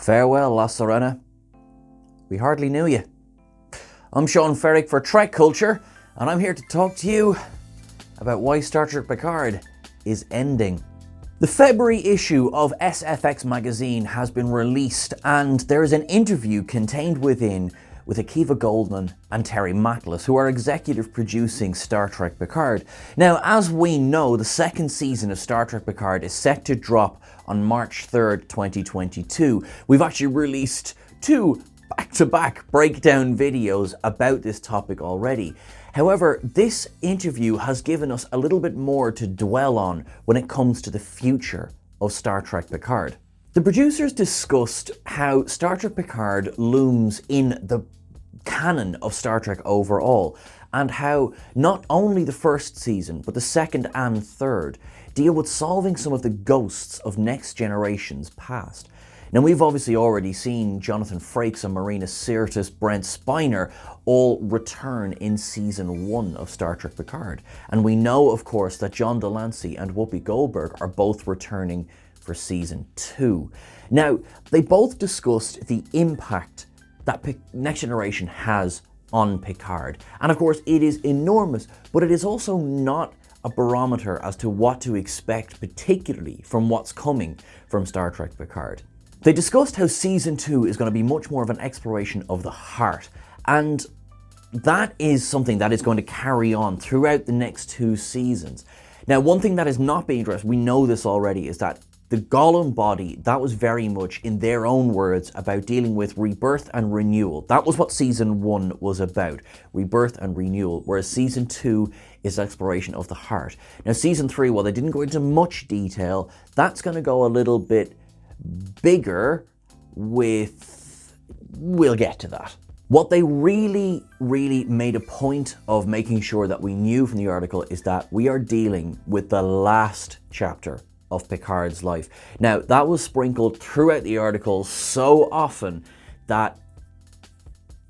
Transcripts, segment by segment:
Farewell, La Sirena. We hardly knew you. I'm Sean Ferrick for Trek Culture, and I'm here to talk to you about why Star Trek Picard is ending. The February issue of SFX Magazine has been released, and there is an interview contained within with Akiva Goldman and Terry Matalas, who are executive producing Star Trek Picard. Now, as we know, the second season of Star Trek Picard is set to drop on March 3rd, 2022. We've actually released two back-to-back breakdown videos about this topic already. However, this interview has given us a little bit more to dwell on when it comes to the future of Star Trek Picard. The producers discussed how Star Trek Picard looms in the canon of Star Trek overall, and how not only the first season, but the second and third deal with solving some of the ghosts of Next Generation's past. Now, we've obviously already seen Jonathan Frakes and Marina Sirtis, Brent Spiner all return in season 1 of Star Trek Picard. And we know, of course, that John Delancey and Whoopi Goldberg are both returning for season 2. Now, they both discussed the impact that Next Generation has on Picard. And of course, it is enormous, but it is also not a barometer as to what to expect, particularly from what's coming from Star Trek Picard. They discussed how season 2 is going to be much more of an exploration of the heart, and that is something that is going to carry on throughout the next 2 seasons. Now, one thing that is not being addressed, we know this already, is that the Golem body, that was very much, in their own words, about dealing with rebirth and renewal. That was what season 1 was about, rebirth and renewal, whereas season 2 is exploration of the heart. Now, season 3, while they didn't go into much detail, that's going to go a little bit bigger with... we'll get to that. What they really made a point of making sure that we knew from the article is that we are dealing with the last chapter of Picard's life. Now, that was sprinkled throughout the article so often that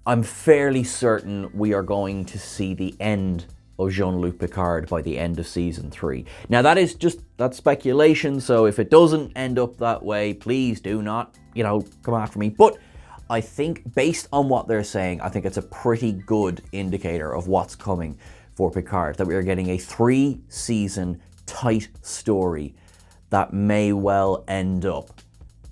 I'm fairly certain we are going to see the end of Jean-Luc Picard by the end of season 3. Now, that's speculation, so if it doesn't end up that way, please do not, come after me. But I think, based on what they're saying, I think it's a pretty good indicator of what's coming for Picard, that we are getting a 3-season tight story that may well end up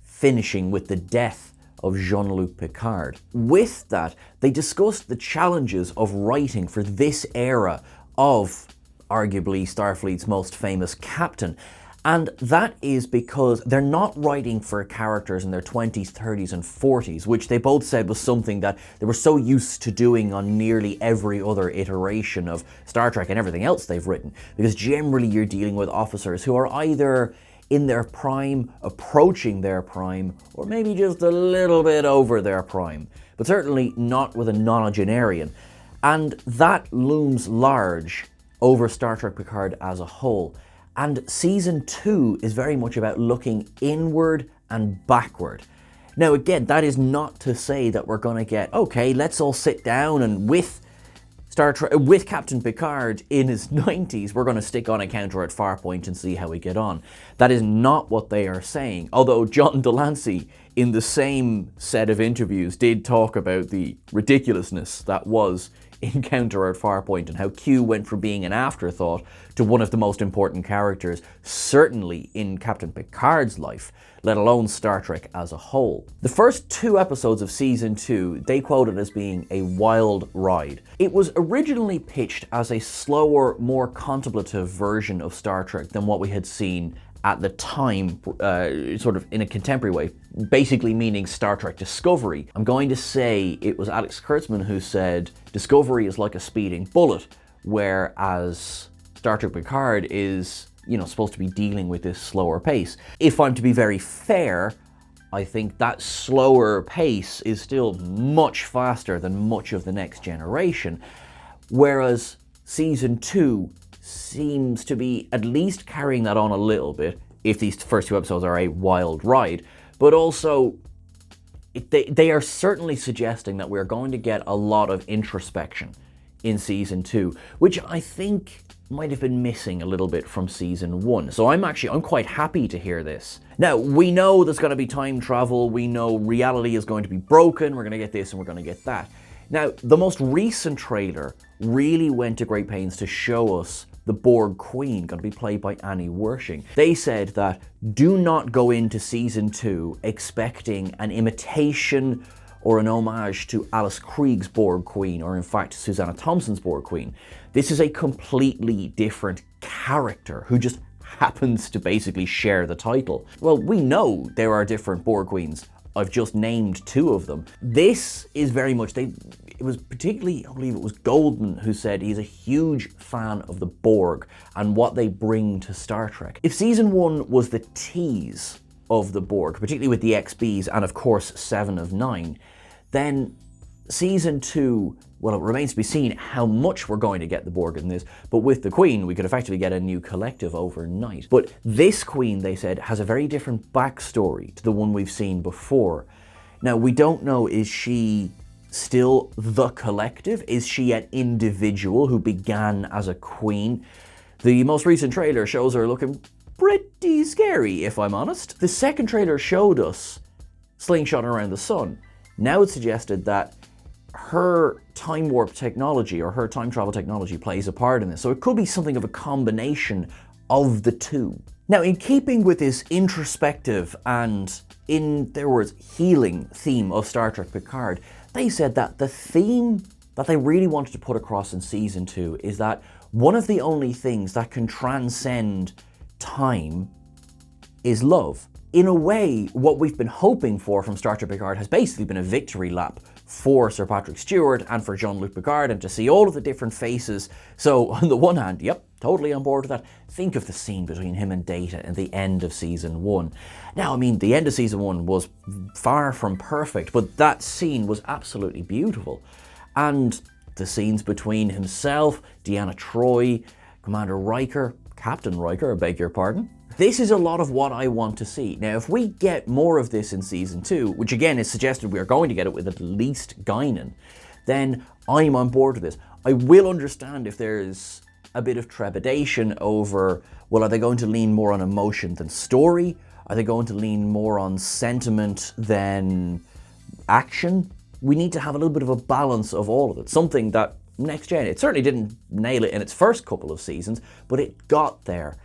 finishing with the death of Jean-Luc Picard. With that, they discussed the challenges of writing for this era of arguably Starfleet's most famous captain. And that is because they're not writing for characters in their 20s, 30s, and 40s, which they both said was something that they were so used to doing on nearly every other iteration of Star Trek and everything else they've written. Because generally you're dealing with officers who are either in their prime, approaching their prime, or maybe just a little bit over their prime, but certainly not with a nonagenarian. And that looms large over Star Trek Picard as a whole. And season 2 is very much about looking inward and backward. Now, again, that is not to say that we're going to get, okay, let's all sit down and with Captain Picard in his 90s, we're going to stick on Encounter at Farpoint and see how we get on. That is not what they are saying. Although John Delancey, in the same set of interviews, did talk about the ridiculousness that was Encounter at Farpoint and how Q went from being an afterthought to one of the most important characters, certainly in Captain Picard's life, let alone Star Trek as a whole. The first 2 episodes of season 2, they quoted as being a wild ride. It was originally pitched as a slower, more contemplative version of Star Trek than what we had seen at the time, sort of in a contemporary way, basically meaning Star Trek Discovery. I'm going to say it was Alex Kurtzman who said Discovery is like a speeding bullet, whereas Star Trek Picard is, supposed to be dealing with this slower pace. If I'm to be very fair, I think that slower pace is still much faster than much of the Next Generation, whereas season 2 seems to be at least carrying that on a little bit, if these first 2 episodes are a wild ride, but also they are certainly suggesting that we're going to get a lot of introspection in season 2, which I think might have been missing a little bit from season 1. So I'm quite happy to hear this. Now, we know there's going to be time travel, we know reality is going to be broken, we're going to get this and we're going to get that. Now, the most recent trailer really went to great pains to show us the Borg Queen, going to be played by Annie Wersching. They said that do not go into season 2 expecting an imitation or an homage to Alice Krieg's Borg Queen, or in fact Susanna Thompson's Borg Queen. This is a completely different character who just happens to basically share the title. Well, we know there are different Borg Queens. I've just named 2 of them. This is very much, it was particularly, I believe it was Goldman who said he's a huge fan of the Borg and what they bring to Star Trek. If season 1 was the tease of the Borg, particularly with the XBs and of course 7 of 9, then season 2, well, it remains to be seen how much we're going to get the Borg in this, but with the Queen, we could effectively get a new collective overnight. But this Queen, they said, has a very different backstory to the one we've seen before. Now, we don't know, is she still the collective? Is she an individual who began as a Queen? The most recent trailer shows her looking pretty scary, if I'm honest. The second trailer showed us slingshotting around the sun. Now it suggested that her time warp technology or her time travel technology plays a part in this. So it could be something of a combination of the 2. Now, in keeping with this introspective and, in their words, healing theme of Star Trek Picard, they said that the theme that they really wanted to put across in season 2 is that one of the only things that can transcend time is love. In a way, what we've been hoping for from Star Trek Picard has basically been a victory lap for Sir Patrick Stewart and for Jean-Luc Picard, and to see all of the different faces. So on the one hand, yep, totally on board with that. Think of the scene between him and Data at the end of season 1. Now, I mean, the end of season 1 was far from perfect, but that scene was absolutely beautiful. And the scenes between himself, Deanna Troi, Commander Riker, Captain Riker, I beg your pardon. This is a lot of what I want to see. Now, if we get more of this in season 2, which again is suggested we are going to get it with at least Guinan, then I'm on board with this. I will understand if there's a bit of trepidation over, well, are they going to lean more on emotion than story? Are they going to lean more on sentiment than action? We need to have a little bit of a balance of all of it. Something that Next Gen, it certainly didn't nail it in its first couple of seasons, but it got there.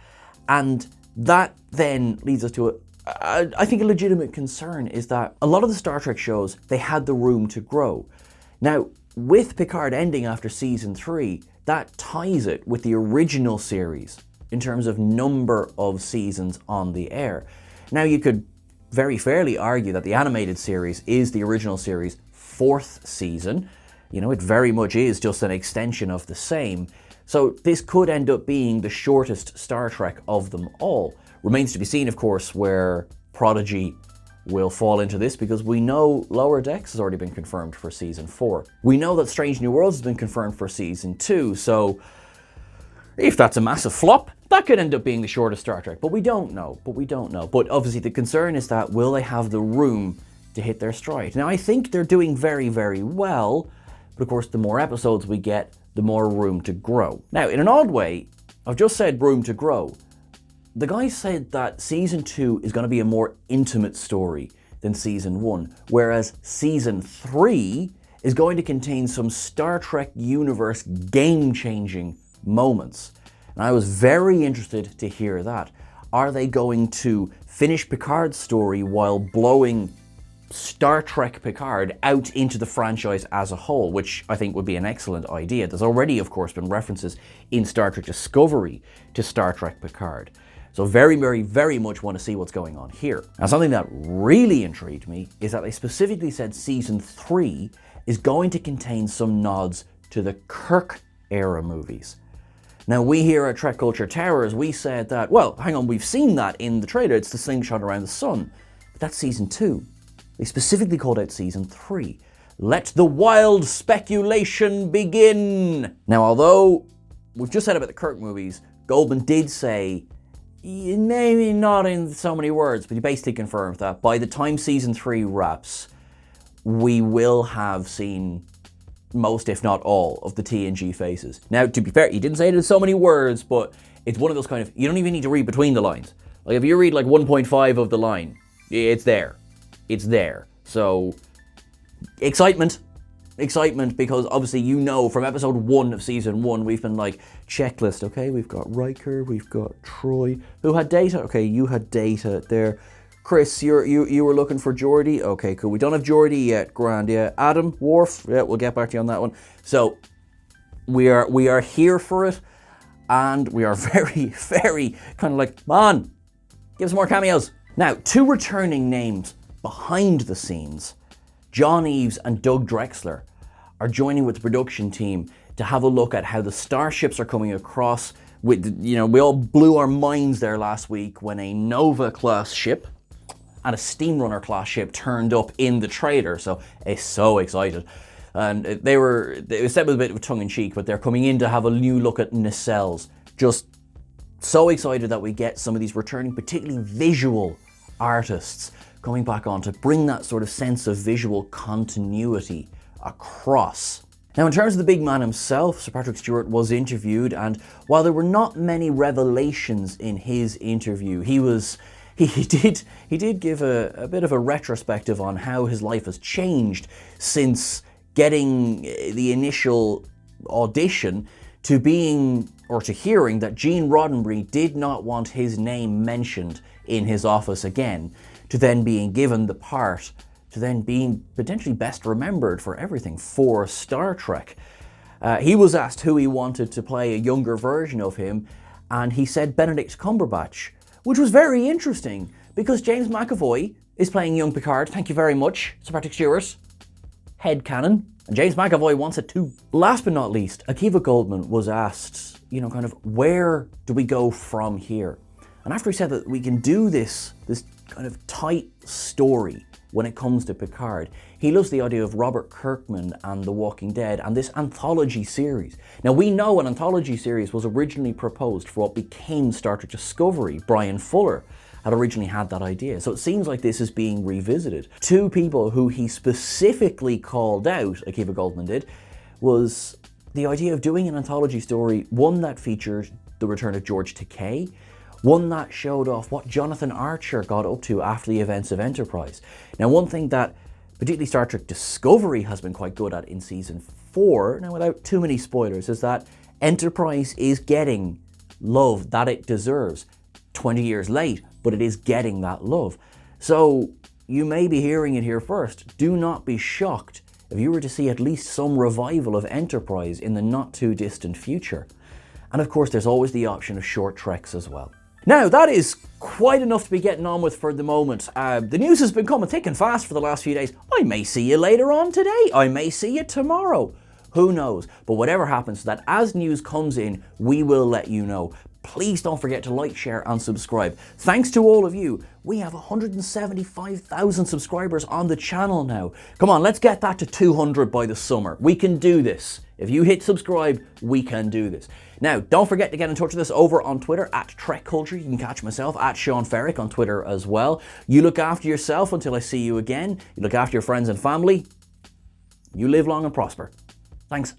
And that then leads us to I think a legitimate concern is that a lot of the Star Trek shows, they had the room to grow. Now, with Picard ending after season 3, that ties it with the original series in terms of number of seasons on the air. Now, you could very fairly argue that the animated series is the original series' 4th season. You know, it very much is just an extension of the same. So this could end up being the shortest Star Trek of them all. Remains to be seen, of course, where Prodigy will fall into this, because we know Lower Decks has already been confirmed for season 4. We know that Strange New Worlds has been confirmed for season 2, so if that's a massive flop, that could end up being the shortest Star Trek, but we don't know. But obviously the concern is that will they have the room to hit their stride? Now, I think they're doing very, very well, but of course the more episodes we get, the more room to grow. Now, in an odd way, I've just said room to grow. The guys said that season 2 is going to be a more intimate story than season 1, whereas season 3 is going to contain some Star Trek universe game-changing moments. And I was very interested to hear that. Are they going to finish Picard's story while blowing Star Trek Picard out into the franchise as a whole, which I think would be an excellent idea. There's already, of course, been references in Star Trek Discovery to Star Trek Picard. So very, very, very much want to see what's going on here. Now, something that really intrigued me is that they specifically said season 3 is going to contain some nods to the Kirk era movies. Now, we here at Trek Culture Towers, we said that, well, hang on, we've seen that in the trailer. It's the slingshot around the sun. But that's season 2. They specifically called out season 3. Let the wild speculation begin. Now, although we've just said about the Kirk movies, Goldman did say, maybe not in so many words, but he basically confirmed that by the time season 3 wraps, we will have seen most, if not all, of the TNG faces. Now, to be fair, he didn't say it in so many words, but it's one of those kind of, you don't even need to read between the lines. Like, if you read like 1.5 of the line, it's there. It's there. So, excitement, because obviously you know from episode 1 of season 1, we've been like, checklist, okay, we've got Riker, we've got Troy, who had Data, okay, you had Data there. Chris, you were looking for Geordi, okay, cool, we don't have Geordi yet, grand, yeah. Adam, Worf, yeah, we'll get back to you on that one. So, we are here for it, and we are very, very kind of like, man, give us more cameos. Now, 2 returning names behind the scenes, John Eves and Doug Drexler, are joining with the production team to have a look at how the starships are coming across. We all blew our minds there last week when a Nova-class ship and a Steamrunner-class ship turned up in the trailer, so it's so excited. And it was said with a bit of tongue-in-cheek, but they're coming in to have a new look at nacelles. Just so excited that we get some of these returning, particularly visual artists, coming back on to bring that sort of sense of visual continuity across. Now, in terms of the big man himself, Sir Patrick Stewart was interviewed, and while there were not many revelations in his interview, he did give a bit of a retrospective on how his life has changed since getting the initial audition to hearing that Gene Roddenberry did not want his name mentioned in his office again, to then being given the part, to then being potentially best remembered for everything for Star Trek. He was asked who he wanted to play a younger version of him, and he said Benedict Cumberbatch, which was very interesting, because James McAvoy is playing young Picard, thank you very much, Sir Patrick Stewart. Headcanon, and James McAvoy wants it too. Last but not least, Akiva Goldsman was asked, kind of, where do we go from here? And after he said that we can do this kind of tight story when it comes to Picard, he loves the idea of Robert Kirkman and The Walking Dead and this anthology series. Now, we know an anthology series was originally proposed for what became Star Trek Discovery. Brian Fuller had originally had that idea. So it seems like this is being revisited. 2 people who he specifically called out, Akiva Goldsman did, was the idea of doing an anthology story, one that featured the return of George Takei, one that showed off what Jonathan Archer got up to after the events of Enterprise. Now, one thing that particularly Star Trek Discovery has been quite good at in season 4, now without too many spoilers, is that Enterprise is getting love that it deserves. 20 years late, but it is getting that love. So you may be hearing it here first. Do not be shocked if you were to see at least some revival of Enterprise in the not too distant future. And of course, there's always the option of short treks as well. Now, that is quite enough to be getting on with for the moment. The news has been coming thick and fast for the last few days. I may see you later on today. I may see you tomorrow. Who knows? But whatever happens, that as news comes in, we will let you know. Please don't forget to like, share and subscribe. Thanks to all of you. We have 175,000 subscribers on the channel now. Come on, let's get that to 200 by the summer. We can do this. If you hit subscribe, we can do this. Now, don't forget to get in touch with us over on Twitter at Trek Culture. You can catch myself at Sean Ferrick on Twitter as well. You look after yourself until I see you again. You look after your friends and family. You live long and prosper. Thanks.